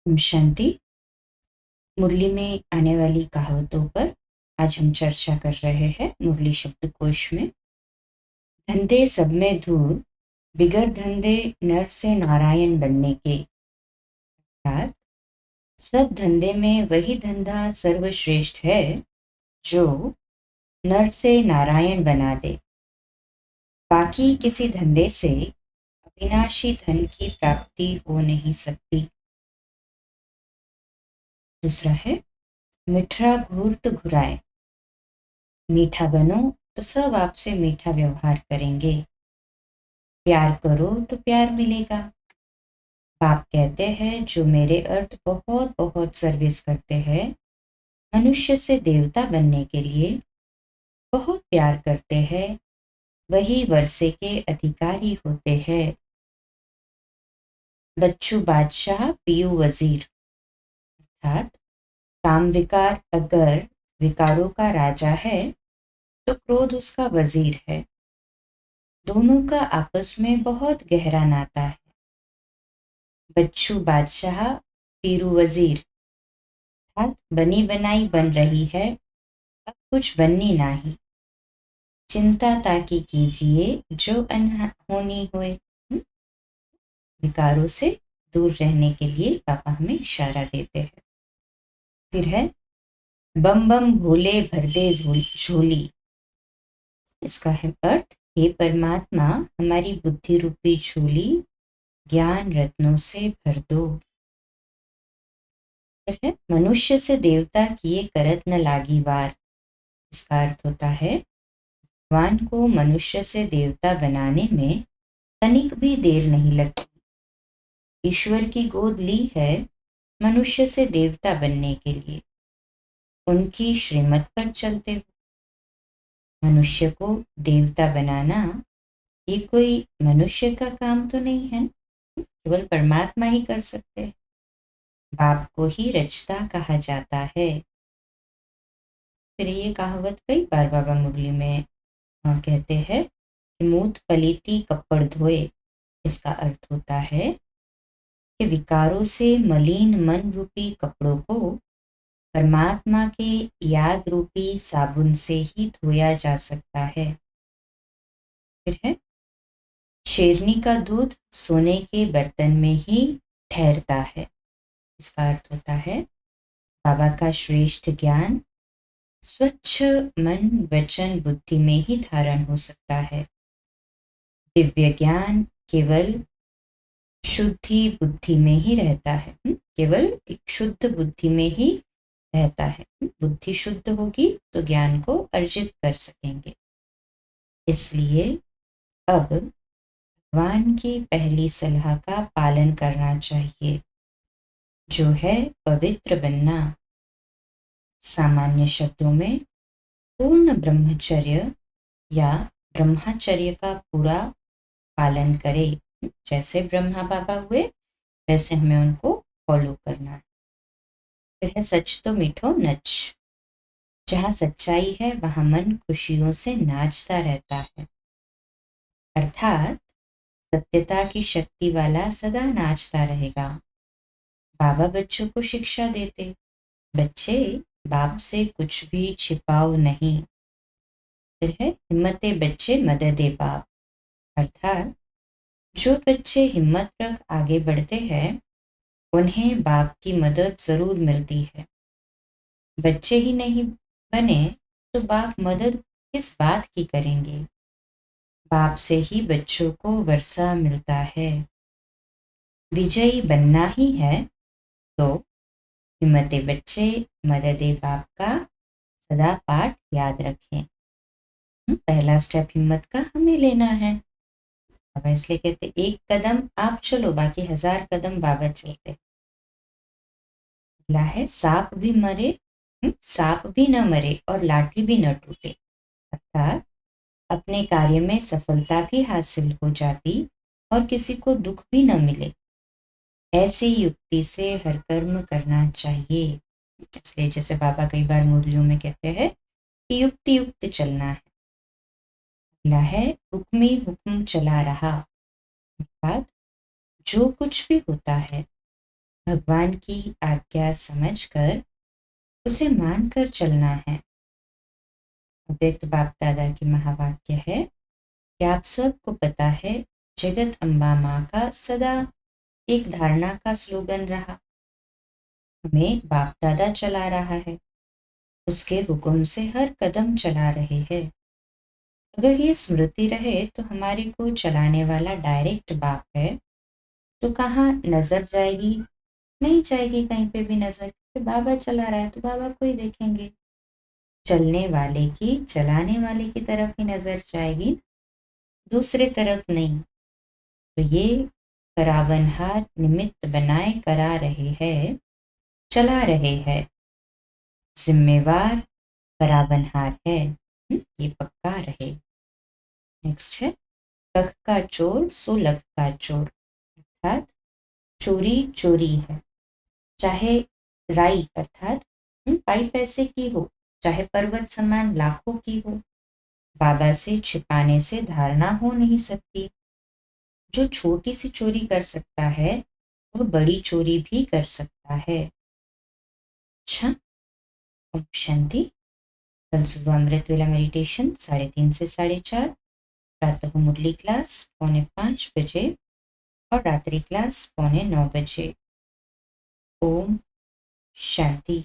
ओम शांति। मुरली में आने वाली कहावतों पर आज हम चर्चा कर रहे हैं। मुरली शब्दकोश में धंधे सब में धूल, बिगर धंधे नर से नारायण बनने के, अर्थात सब धंधे में वही धंधा सर्वश्रेष्ठ है जो नर से नारायण बना दे। बाकी किसी धंधे से अविनाशी धन की प्राप्ति हो नहीं सकती। दूसरा है मिठरा घूर्त घुराए, मीठा बनो तो सब आपसे मीठा व्यवहार करेंगे। प्यार करो तो प्यार मिलेगा। बाप कहते हैं जो मेरे अर्थ बहुत बहुत सर्विस करते हैं, मनुष्य से देवता बनने के लिए बहुत प्यार करते हैं, वही वर्षे के अधिकारी होते हैं। बच्चू बादशाह पीयू वजीर, अर्थात काम विकार अगर विकारों का राजा है तो क्रोध उसका वजीर है। दोनों का आपस में बहुत गहरा नाता है। बच्चू बादशाह पीरू वजीर, अर्थात बनी बनाई बन रही है, अब कुछ बननी नहीं। चिंता ताकि कीजिए जो अनहोनी होए। विकारों से दूर रहने के लिए पापा हमें इशारा देते हैं। फिर है बम बम भोले भर दे झोली। इसका है अर्थ, हे परमात्मा हमारी बुद्धि रूपी झोली ज्ञान रत्नों से भर दो। फिर है मनुष्य से देवता किए करत न लागी वार। इसका अर्थ होता है भगवान को मनुष्य से देवता बनाने में तनिक भी देर नहीं लगती। ईश्वर की गोद ली है मनुष्य से देवता बनने के लिए, उनकी श्रीमत पर चलते हुए। मनुष्य को देवता बनाना ये कोई मनुष्य का काम तो नहीं है, केवल परमात्मा ही कर सकते हैं। बाप को ही रचता कहा जाता है। फिर ये कहावत कई बार बाबा मुरली में कहते हैं कि मूत पलीती कपड़ धोए। इसका अर्थ होता है कि विकारों से मलिन मन रूपी कपड़ों को परमात्मा के याद रूपी साबुन से ही धोया जा सकता है। फिर है शेरनी का दूध सोने के बर्तन में ही ठहरता है। इसका अर्थ होता है बाबा का श्रेष्ठ ज्ञान स्वच्छ मन वचन बुद्धि में ही धारण हो सकता है। दिव्य ज्ञान केवल शुद्धि बुद्धि में ही रहता है। केवल एक शुद्ध बुद्धि में ही रहता है। बुद्धि शुद्ध होगी तो ज्ञान को अर्जित कर सकेंगे। इसलिए अब भगवान की पहली सलाह का पालन करना चाहिए, जो है पवित्र बनना। सामान्य शब्दों में पूर्ण ब्रह्मचर्य या ब्रह्मचर्य का पूरा पालन करें। जैसे ब्रह्मा बाबा हुए वैसे हमें उनको फॉलो करना है। फिर है सच तो मीठो नच। जहाँ सच्चाई है वहां मन खुशियों से नाचता रहता है। अर्थात सत्यता की शक्ति वाला सदा नाचता रहेगा। बाबा बच्चों को शिक्षा देते, बच्चे बाप से कुछ भी छिपाओ नहीं। फिर है हिम्मते बच्चे मददे बाप। अर्थात जो बच्चे हिम्मत रख आगे बढ़ते हैं उन्हें बाप की मदद जरूर मिलती है। बच्चे ही नहीं बने तो बाप मदद किस बात की करेंगे। बाप से ही बच्चों को वर्षा मिलता है। विजयी बनना ही है तो हिम्मते बच्चे मददे बाप का सदा पाठ याद रखें। पहला स्टेप हिम्मत का हमें लेना है। बाबा इसलिए कहते एक कदम आप चलो बाकी 1000 कदम बाबा चलते। अगला है सांप भी मरे, सांप भी न मरे और लाठी भी न टूटे। अर्थात अपने कार्य में सफलता भी हासिल हो जाती और किसी को दुख भी न मिले, ऐसी युक्ति से हर कर्म करना चाहिए। इसलिए जैसे बाबा कई बार मुरलियों में कहते हैं कि युक्ति युक्त चलना है। अगला है हुक्मी हुक्म चला रहा। अर्थात जो कुछ भी होता है भगवान की आज्ञा समझकर उसे मानकर चलना है। अव्यक्त बाप दादा की महावाक्य है कि आप सबको पता है जगत अम्बा माँ का सदा एक धारणा का स्लोगन रहा, हमें बाप दादा चला रहा है, उसके हुक्म से हर कदम चला रहे हैं। अगर ये स्मृति रहे तो हमारे को चलाने वाला डायरेक्ट बाप है, तो कहाँ नजर जाएगी? नहीं जाएगी कहीं पे भी नजर, बाबा चला रहा है तो बाबा को ही देखेंगे। चलने वाले की, चलाने वाले की तरफ ही नजर जाएगी, दूसरे तरफ नहीं। तो ये करावनहार निमित्त बनाए करा रहे हैं, चला रहे हैं, जिम्मेवार करावनहार है। ये पक्का रहे। नेक्स्ट है लख का चोर सो लख का चोर, अर्थात चोरी चोरी है, चाहे राई अर्थात पाई पैसे की हो, चाहे पर्वत समान लाखों की हो, बाबा से छिपाने से धारणा हो नहीं सकती। जो छोटी सी चोरी कर सकता है वह बड़ी चोरी भी कर सकता है। अच्छा, ओम शांति। कल सुबह अमृत वेला मेडिटेशन 3:30 से 4:30, प्रातः को मुरली क्लास 4:45 बजे और रात्रि क्लास 8:45 बजे। ओम शांति।